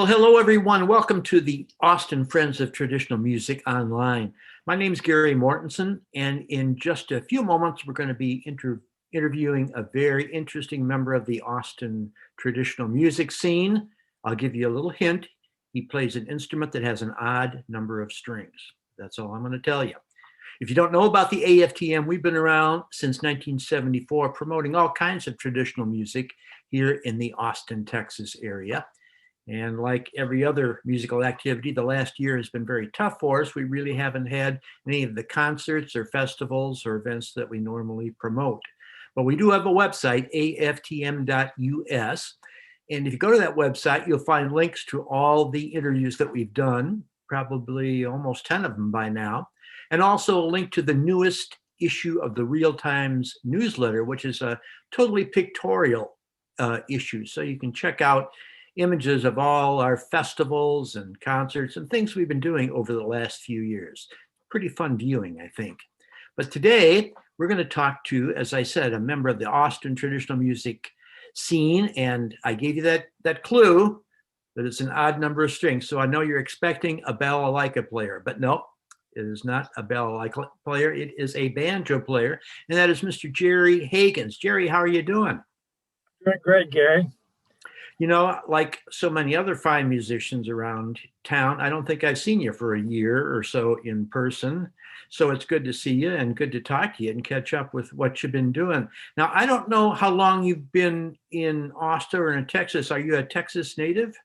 Well, hello, everyone. Welcome to the Austin Friends of Traditional Music Online. My name is Gary Mortensen, and in just a few moments, we're going to be interviewing a very interesting member of the Austin traditional music scene. I'll give you a little hint. He plays an instrument that has an odd number of strings. That's all I'm going to tell you. If you don't know about the AFTM, we've been around since 1974, promoting all kinds of traditional music here in the Austin, Texas area. And like every other musical activity, the last year has been very tough for us. We really haven't had any of the concerts or festivals or events that we normally promote. But we do have a website, aftm.us. And if you go to that website, you'll find links to all the interviews that we've done, probably almost 10 of them by now. And also a link to the newest issue of the Real Times newsletter, which is a totally pictorial issue. So you can check out images of all our festivals and concerts and things we've been doing over the last few years. Pretty fun viewing, I think. But today, we're going to talk to, as I said, a member of the Austin traditional music scene. And I gave you that clue that it's an odd number of strings. So I know you're expecting a balalaika player, but no, it is not a balalaika player. It is a banjo player, and that is Mr. Jerry Hagins. Jerry, how are you doing? Doing great, Gary. You know, like so many other fine musicians around town, I don't think I've seen you for a year or so in person. So it's good to see you and good to talk to you and catch up with what you've been doing. Now, I don't know how long you've been in Austin or in Texas. Are you a Texas native?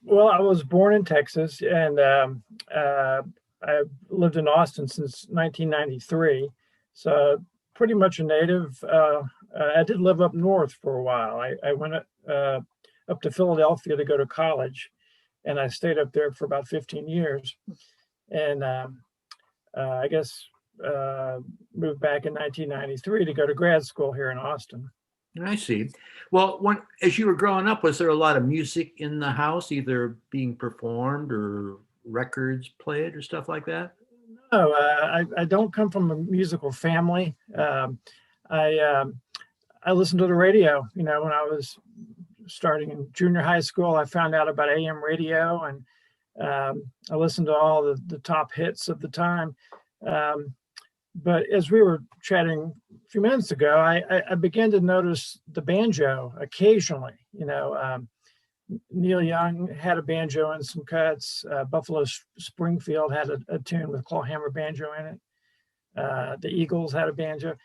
Well, I was born in Texas, and I lived in Austin since 1993. So pretty much a native. I did live up north for a while. I went up to Philadelphia to go to college, and I stayed up there for about 15 years. And I guess moved back in 1993 to go to grad school here in Austin. I see. Well, as you were growing up, was there a lot of music in the house, either being performed or records played or stuff like that? No, I don't come from a musical family. I listened to the radio. You know, when I was starting in junior high school, I found out about AM radio, and I listened to all the top hits of the time. But as we were chatting a few minutes ago, I began to notice the banjo occasionally. You know, Neil Young had a banjo in some cuts. Buffalo Springfield had a tune with clawhammer banjo in it. The Eagles had a banjo.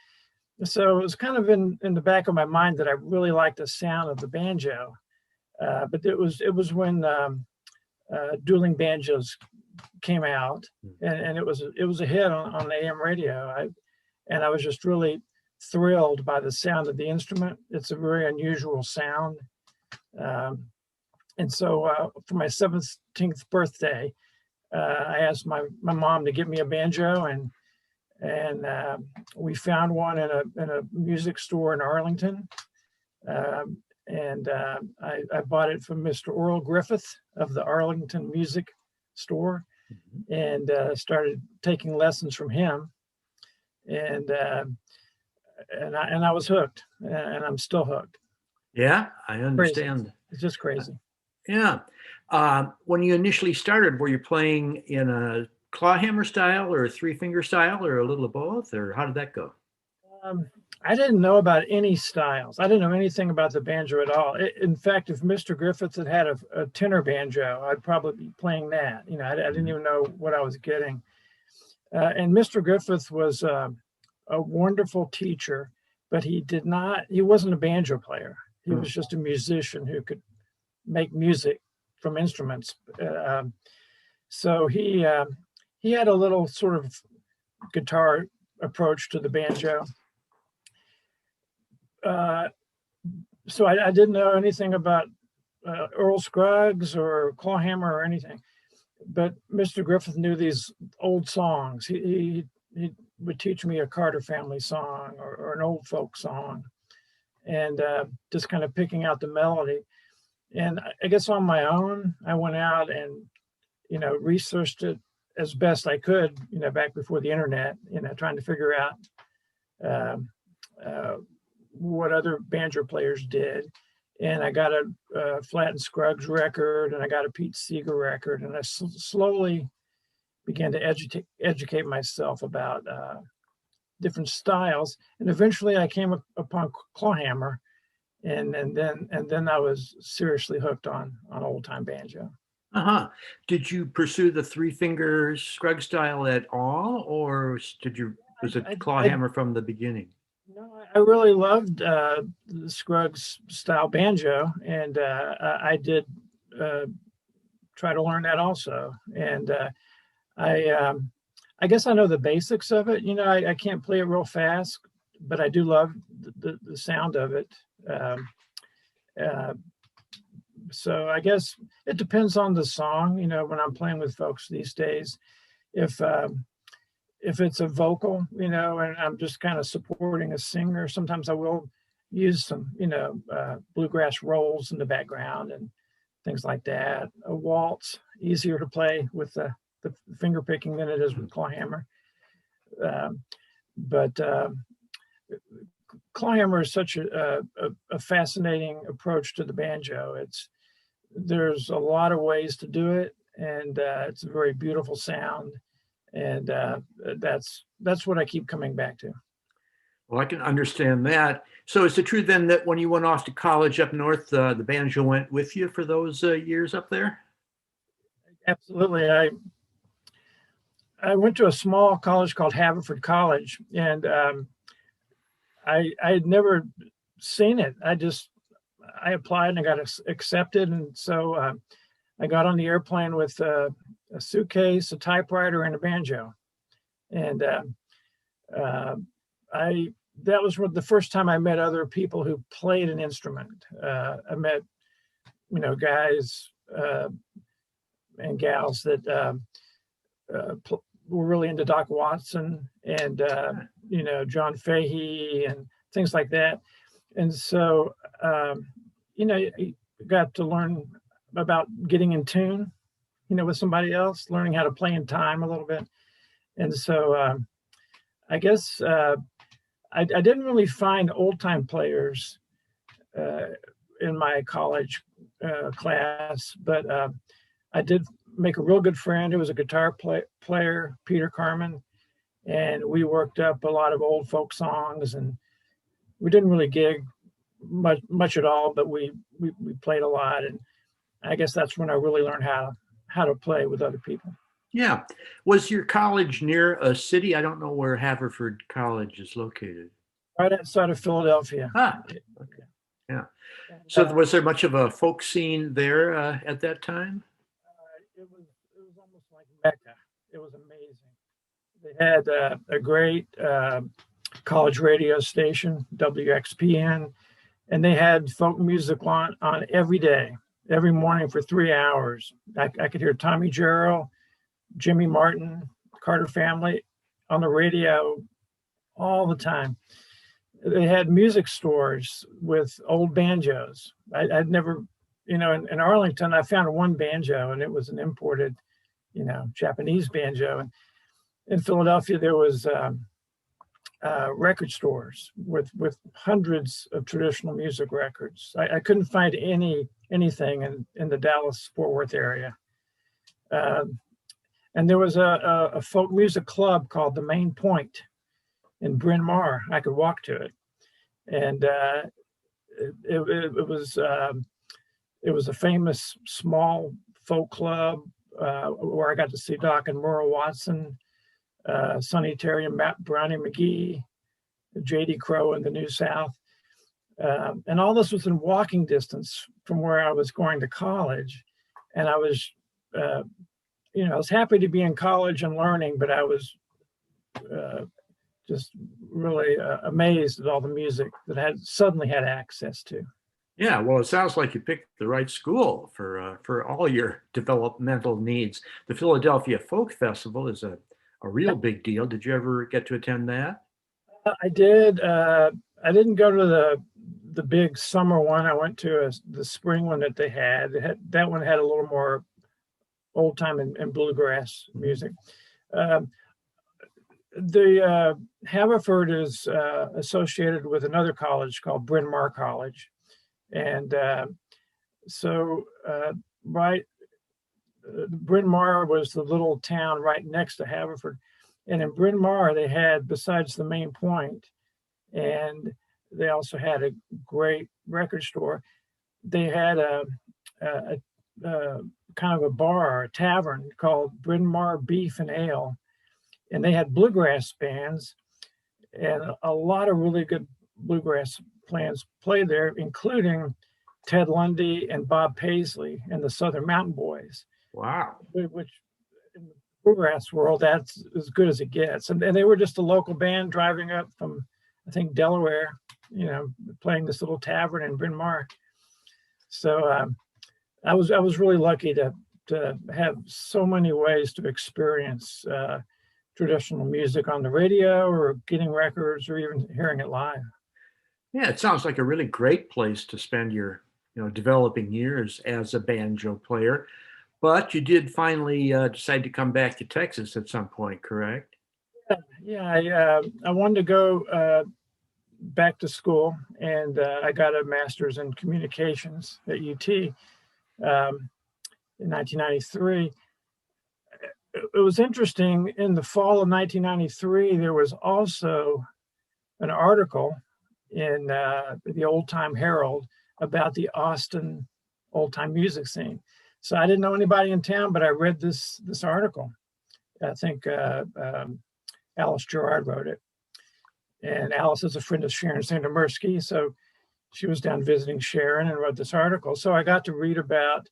So it was kind of in the back of my mind that I really liked the sound of the banjo. But it was when dueling banjos came out, and it was a hit on the AM radio. I was just really thrilled by the sound of the instrument. It's a very unusual sound. And so for my 17th birthday, I asked my mom to get me a banjo, and we found one in a music store in Arlington. I bought it from Mr. Oral Griffith of the Arlington Music Store, and started taking lessons from him. And I was hooked, and I'm still hooked. Yeah, I understand. Crazy. It's just crazy. Yeah. When you initially started, were you playing in a clawhammer style or a three-finger style or a little of both, or how did that go? I didn't know about any styles. I didn't know anything about the banjo at all. In fact, if Mr. Griffith had a tenor banjo, I'd probably be playing that. You know, I didn't even know what I was getting. And Mr. Griffith was a wonderful teacher, but he wasn't a banjo player. He was just a musician who could make music from instruments. So he had a little sort of guitar approach to the banjo. So I didn't know anything about Earl Scruggs or clawhammer or anything, but Mr. Griffith knew these old songs. He would teach me a Carter family song or an old folk song, and just kind of picking out the melody. And I guess on my own, I went out and, you know, researched it as best I could, you know, back before the internet, you know, trying to figure out what other banjo players did. and I got a Flatt and Scruggs record, and I got a Pete Seeger record, and I slowly began to educate myself about different styles, and eventually I came upon clawhammer, and then I was seriously hooked on old time banjo. Uh-huh. Did you pursue the Three-Finger Scruggs style at all, or was it I clawhammer from the beginning? No, I really loved the Scruggs style banjo, and I did uh, try to learn that also. And I I guess I know the basics of it. You know, I can't play it real fast, but I do love the sound of it. Um, uh, so I guess it depends on the song. You know, when I'm playing with folks these days, if if it's a vocal, you know, and I'm just kind of supporting a singer, sometimes I will use some, bluegrass rolls in the background and things like that. A waltz, easier to play with the finger picking than it is with clawhammer. Um, but Clawhammer is such a fascinating approach to the banjo. There's a lot of ways to do it, and it's a very beautiful sound, and that's what I keep coming back to. Well, I can understand that. So is it true then that when you went off to college up north, the banjo went with you for those years up there? Absolutely. I went to a small college called Haverford College, and I had never seen it. I applied and I got accepted, and so I got on the airplane with a suitcase, a typewriter, and a banjo, and uh, I that was the first time I met other people who played an instrument. I met, guys and gals that were really into Doc Watson and John Fahey and things like that. And so you got to learn about getting in tune, with somebody else, learning how to play in time a little bit. And so I guess I didn't really find old time players in my college class, but I did make a real good friend who was a guitar player, Peter Carmen, and we worked up a lot of old folk songs, and we didn't really gig much at all, but we played a lot, and I guess that's when I really learned how to play with other people. Yeah. Was your college near a city? I don't know where Haverford College is located. Right outside of Philadelphia. Ah, okay. Yeah. So was there much of a folk scene there at that time? It was almost like Mecca. It was amazing. They had a great college radio station, WXPN, and they had folk music on every day, every morning for 3 hours. I could hear Tommy Jarrell, Jimmy Martin, Carter Family on the radio all the time. They had music stores with old banjos. I'd never, in Arlington, I found one banjo, and it was an imported, Japanese banjo. And in Philadelphia, there was record stores with hundreds of traditional music records. I couldn't find anything in the Dallas-Fort Worth area. And there was a folk music club called the Main Point in Bryn Mawr. I could walk to it, and it was a famous small folk club where I got to see Doc and Merle Watson, Sonny Terry and Matt Brownie McGee, J.D. Crowe in the New South, and all this was in walking distance from where I was going to college, and I was. I was happy to be in college and learning, but I was just really amazed at all the music that I suddenly had access to. Yeah, well, it sounds like you picked the right school for all your developmental needs. The Philadelphia Folk Festival is a real big deal. Did you ever get to attend that? I did. I didn't go to the big summer one. I went to the spring one that they had. That one had a little more old time and bluegrass music. The Haverford is associated with another college called Bryn Mawr College, And right, Bryn Mawr was the little town right next to Haverford. And in Bryn Mawr, they had, besides the Main Point, and they also had a great record store, they had a kind of a bar, a tavern called Bryn Mawr Beef and Ale. And they had bluegrass bands, and a lot of really good bluegrass bands played there, including Ted Lundy and Bob Paisley and the Southern Mountain Boys. Wow. Which in the bluegrass world, that's as good as it gets. And they were just a local band driving up from, I think, Delaware, playing this little tavern in Bryn Mawr. So I was really lucky to have so many ways to experience traditional music on the radio, or getting records, or even hearing it live. Yeah, it sounds like a really great place to spend your, developing years as a banjo player. But you did finally decide to come back to Texas at some point, correct? Yeah, I wanted to go back to school, and I got a master's in communications at UT in 1993. It was interesting. In the fall of 1993, there was also an article in the Old Time Herald about the Austin old time music scene. So I didn't know anybody in town, but I read this article. I think Alice Gerard wrote it. And Alice is a friend of Sharon Sandemersky, so she was down visiting Sharon and wrote this article. So I got to read about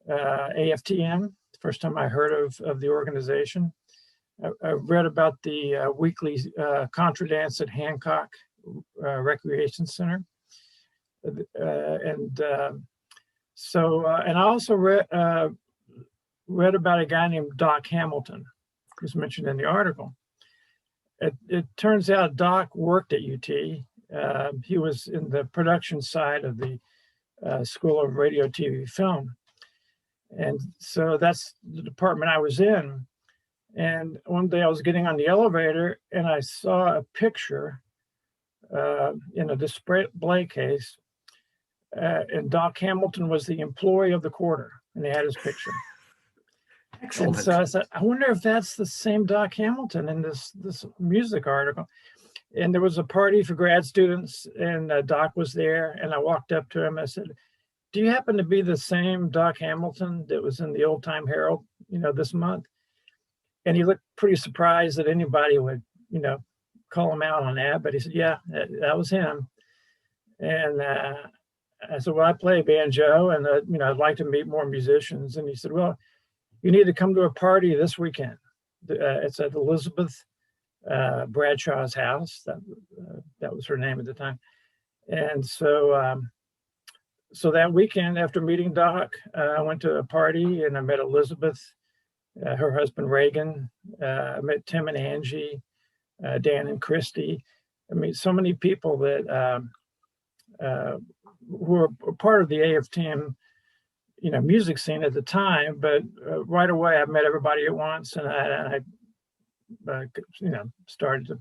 AFTM, the first time I heard of the organization. I read about the weekly contra dance at Hancock Recreation Center. And I also read about a guy named Doc Hamilton, who's mentioned in the article. It turns out Doc worked at UT. He was in the production side of the School of Radio, TV, Film. And so that's the department I was in. And one day I was getting on the elevator and I saw a picture in a display case. And Doc Hamilton was the employee of the quarter, and they had his picture. Excellent. And so I said, I wonder if that's the same Doc Hamilton in this music article. And there was a party for grad students, and Doc was there. And I walked up to him. I said, "Do you happen to be the same Doc Hamilton that was in the Old Time Herald, this month?" And he looked pretty surprised that anybody would, call him out on that. But he said, "Yeah, that was him." And I said, "Well, I play banjo, and I'd like to meet more musicians." And he said, "Well, you need to come to a party this weekend. It's at Elizabeth Bradshaw's house. That was her name at the time." And so that weekend, after meeting Doc, I went to a party and I met Elizabeth, her husband Reagan. I met Tim and Angie, Dan and Christy. I mean, so many people that who were part of the AFTM, music scene at the time. But right away, I met everybody at once, and I started to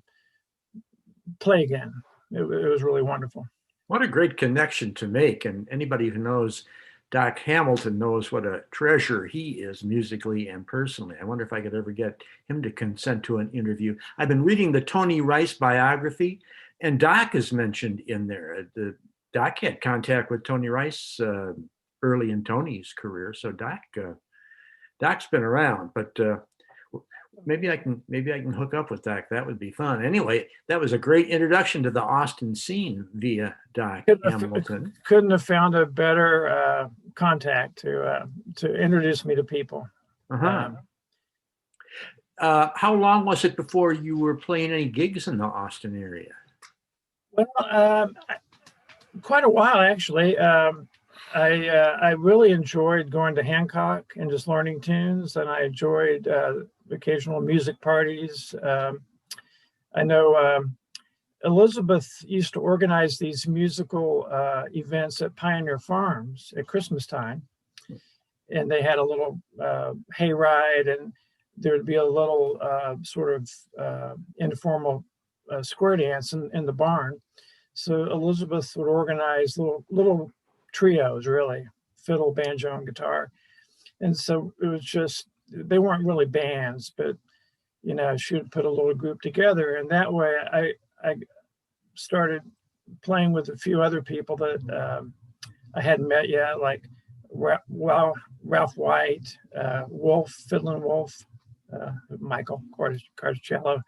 play again. It was really wonderful. What a great connection to make. And anybody who knows Doc Hamilton knows what a treasure he is musically and personally. I wonder if I could ever get him to consent to an interview. I've been reading the Tony Rice biography, and Doc is mentioned in there. Doc had contact with Tony Rice early in Tony's career. So Doc's been around, but maybe I can hook up with Doc. That would be fun. Anyway, that was a great introduction to the Austin scene via Doc Hamilton. Couldn't have found a better contact to introduce me to people. Uh-huh. How long was it before you were playing any gigs in the Austin area? Well, quite a while, actually. I really enjoyed going to Hancock and just learning tunes, and I enjoyed occasional music parties. I know Elizabeth used to organize these musical events at Pioneer Farms at Christmas time, and they had a little hayride, and there would be a little sort of informal square dance in the barn. So Elizabeth would organize little trios, really, fiddle, banjo, and guitar. And so it was just, they weren't really bands, but she would put a little group together. And that way I started playing with a few other people that I hadn't met yet, like Ralph White, Wolf, Fiddlin' Wolf, Michael Carticello,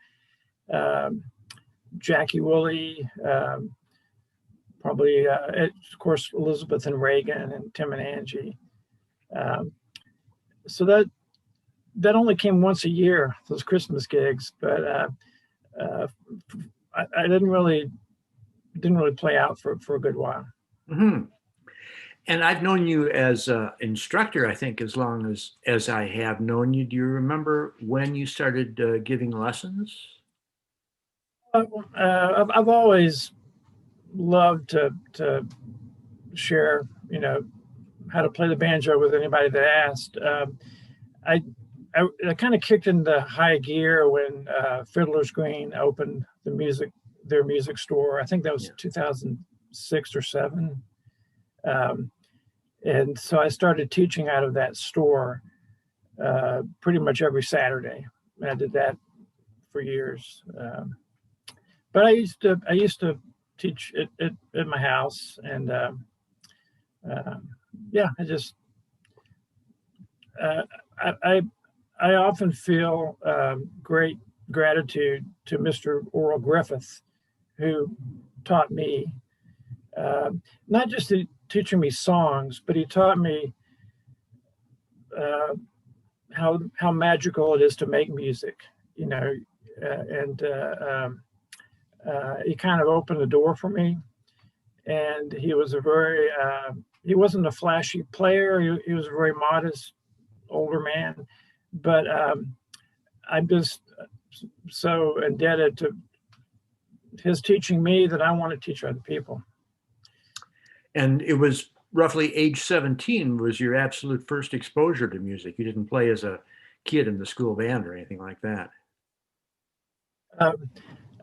Jackie Woolley, probably, of course, Elizabeth and Reagan and Tim and Angie. So that only came once a year, those Christmas gigs, but I didn't really play out for a good while. Mm-hmm. And I've known you as an instructor, I think, as long as I have known you. Do you remember when you started giving lessons? I've always loved to share, how to play the banjo with anybody that asked. I kind of kicked into high gear when Fiddler's Green opened their music store. I think that was 2006 or 7. And so I started teaching out of that store pretty much every Saturday. And I did that for years. But I used to teach at my house, and I often feel great gratitude to Mr. Oral Griffith, who taught me not just teaching me songs, but he taught me how magical it is to make music, and he kind of opened the door for me. And he was he wasn't a flashy player. He was a very modest older man, but I'm just so indebted to his teaching me that I want to teach other people. And it was roughly age 17 was your absolute first exposure to music. You didn't play as a kid in the school band or anything like that.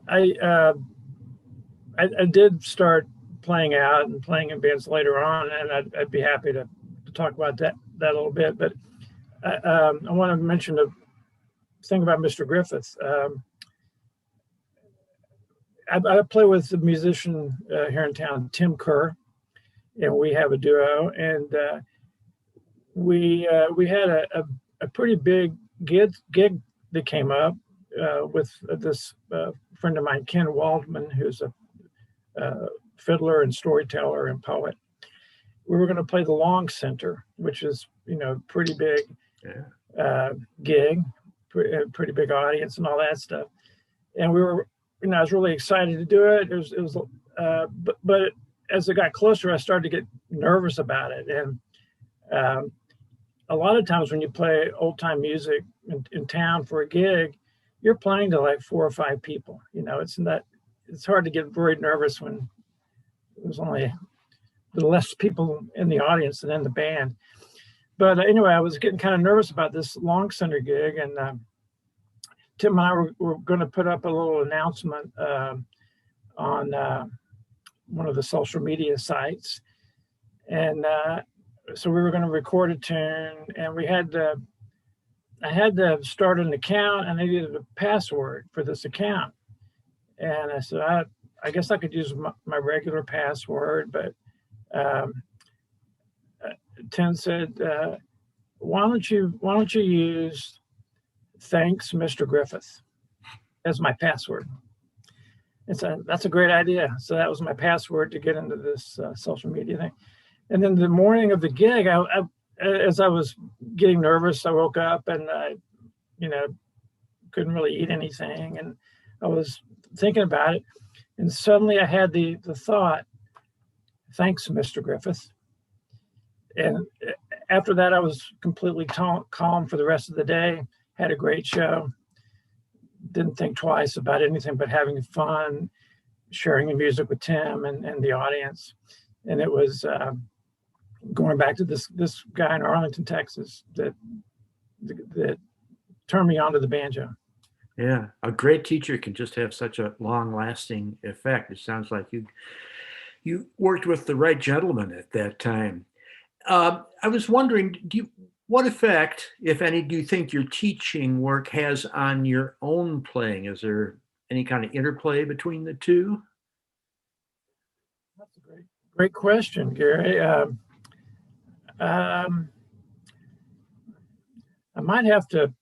I did start playing out and playing in bands later on, and I'd be happy to talk about that a little bit. But I want to mention a thing about Mr. Griffith. I play with a musician here in town, Tim Kerr, and we have a duo. And we had a pretty big gig that came up with this friend of mine, Ken Waldman, who's a fiddler and storyteller and poet. We were going to play the Long Center, which is pretty big gig, pretty big audience and all that stuff. And we were, I was really excited to do it. It was but as it got closer, I started to get nervous about it. And a lot of times when you play old time music in town for a gig, you're playing to like 4 or 5 people. It's hard to get very nervous when there's only less people in the audience than in the band. But anyway, I was getting kind of nervous about this Long Center gig, and Tim and I were going to put up a little announcement on one of the social media sites. And so we were going to record a tune, and I had to start an account, and I needed a password for this account. And I said, I guess I could use my regular password, but Tim said, why don't you use "Thanks, Mr. Griffith" as my password? And so that's a great idea. So that was my password to get into this social media thing. And then the morning of the gig, as I was getting nervous, I woke up and I, couldn't really eat anything, and I was thinking about it, and suddenly I had the thought, "Thanks, Mr. Griffith." And after that, I was completely calm for the rest of the day. Had a great show. Didn't think twice about anything but having fun, sharing the music with Tim and the audience. And it was going back to this guy in Arlington, Texas, that turned me onto the banjo. Yeah, a great teacher can just have such a long-lasting effect. It sounds like you worked with the right gentleman at that time. I was wondering, what effect, if any, do you think your teaching work has on your own playing? Is there any kind of interplay between the two? That's a great question, Gary. Um, I might have to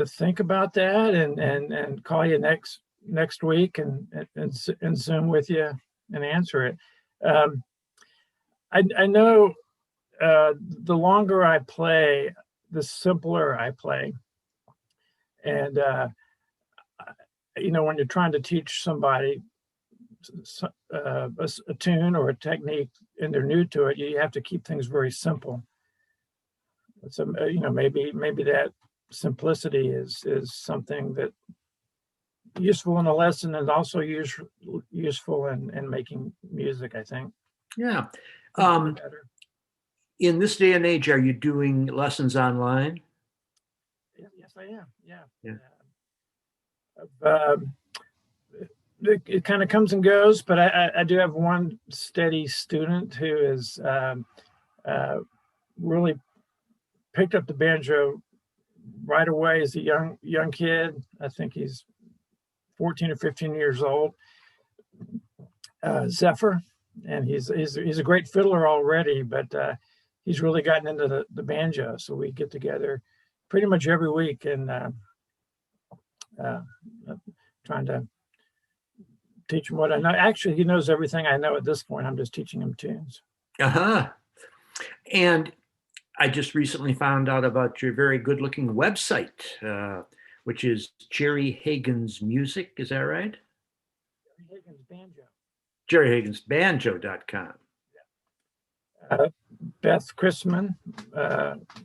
think about that and call you next week and Zoom with you and answer it. Um, I know the longer I play, the simpler I play, and when you're trying to teach somebody a tune or a technique and they're new to it, you have to keep things very simple. So maybe that simplicity is something that useful in a lesson and also useful in making music, I think. Yeah. Um, in this day and age, are you doing lessons online? Yes, I am. Yeah. Yeah. It kind of comes and goes, but I do have one steady student who is really picked up the banjo right away as a young kid. I think he's 14 or 15 years old. Zephyr, and he's a great fiddler already, but he's really gotten into the banjo. So we get together pretty much every week and trying to teach him what I know. Actually, he knows everything I know at this point. I'm just teaching him tunes. Uh-huh. And I just recently found out about your very good-looking website, which is Jerry Hagins Music. Is that right? Jerry Hagins Banjo. JerryHaginsBanjo.com. Beth Chrisman,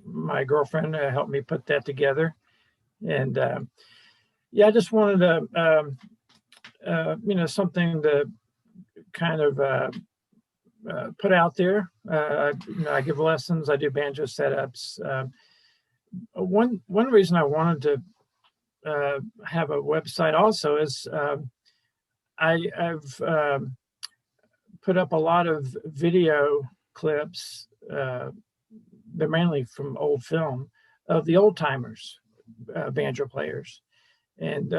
my girlfriend, helped me put that together. And I just wanted to, something to kind of put out there. I give lessons, I do banjo setups. One reason I wanted to have a website also is I've put up a lot of video clips. They're mainly from old film of the old timers, banjo players. And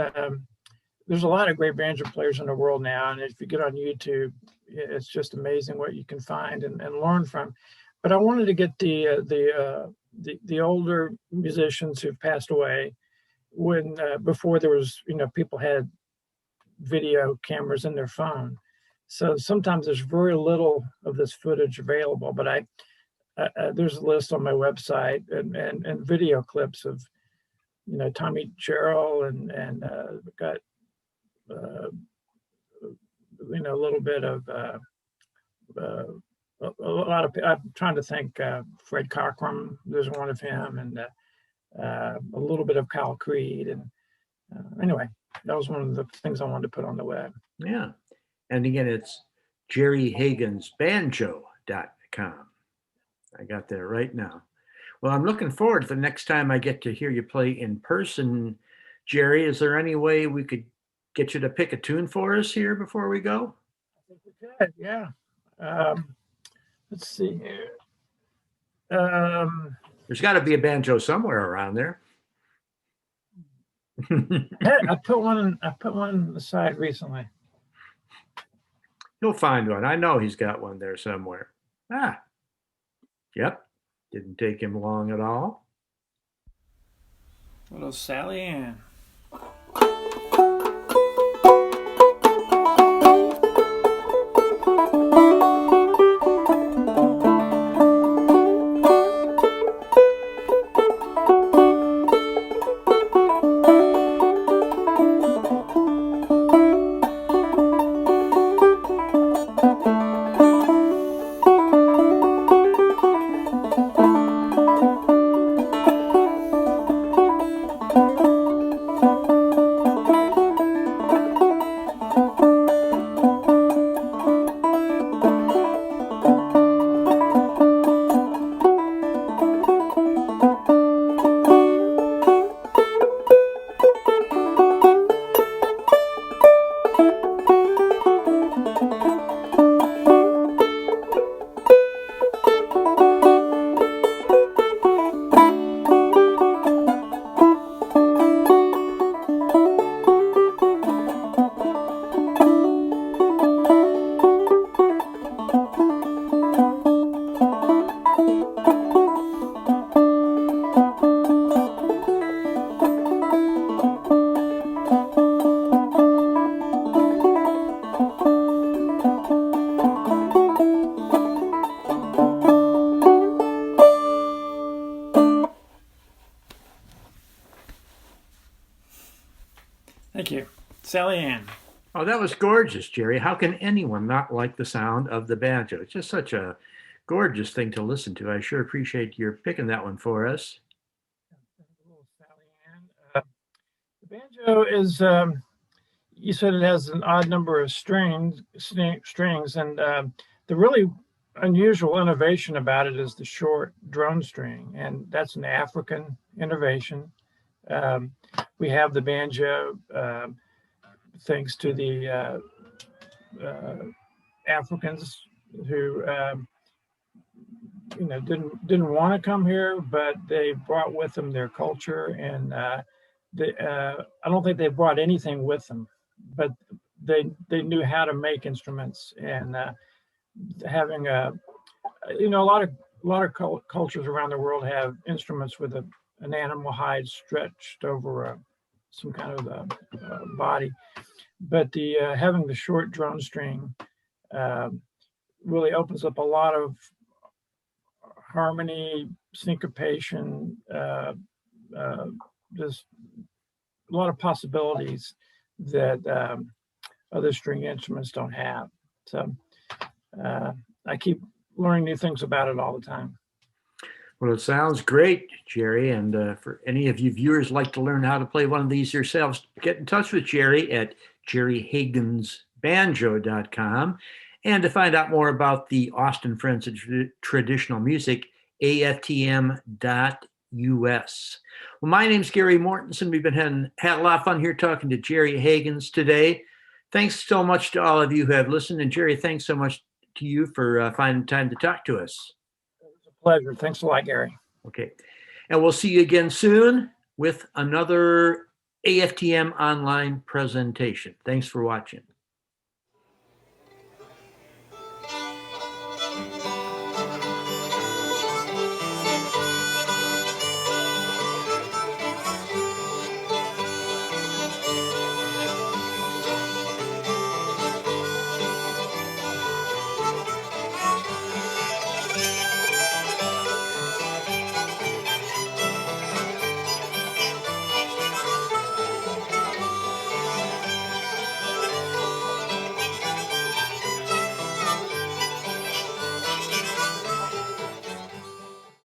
there's a lot of great banjo players in the world now. And if you get on YouTube, it's just amazing what you can find and learn from. But I wanted to get the older musicians who've passed away when before there was, people had video cameras in their phone. So sometimes there's very little of this footage available, but there's a list on my website and video clips of, Tommy Jarrell and got, a little bit of a lot of, I'm trying to think, Fred Cockrum, there's one of him, and a little bit of Kyle Creed. And anyway, that was one of the things I wanted to put on the web. Yeah. And again, it's JerryHaginsBanjo.com. I got that right now. Well, I'm looking forward to the next time I get to hear you play in person. Jerry, is there any way we could get you to pick a tune for us here before we go? I think we could, yeah. Let's see here. There's got to be a banjo somewhere around there. I put one aside recently. You'll find one. I know he's got one there somewhere. Yep. Didn't take him long at all. Little Sally Ann. Sally Ann. Oh, that was gorgeous, Jerry. How can anyone not like the sound of the banjo? It's just such a gorgeous thing to listen to. I sure appreciate your picking that one for us. Sally Ann. The banjo is, you said it has an odd number of strings, and the really unusual innovation about it is the short drone string, and that's an African innovation. Um, we have the banjo thanks to the Africans who didn't want to come here, but they brought with them their culture, and I don't think they brought anything with them, but they knew how to make instruments, and having a lot of cultures around the world have instruments with an animal hide stretched over some kind of body, but the having the short drone string really opens up a lot of harmony, syncopation, just a lot of possibilities that other string instruments don't have. So I keep learning new things about it all the time. Well, it sounds great, Jerry. And for any of you viewers like to learn how to play one of these yourselves, get in touch with Jerry at jerryhaginsbanjo.com. And to find out more about the Austin Friends of Traditional Music, aftm.us. Well, my name's Gary Mortensen. We've been had a lot of fun here talking to Jerry Hagins today. Thanks so much to all of you who have listened. And Jerry, thanks so much to you for finding time to talk to us. It was a pleasure. Thanks a lot, Gary. Okay. And we'll see you again soon with another AFTM online presentation. Thanks for watching.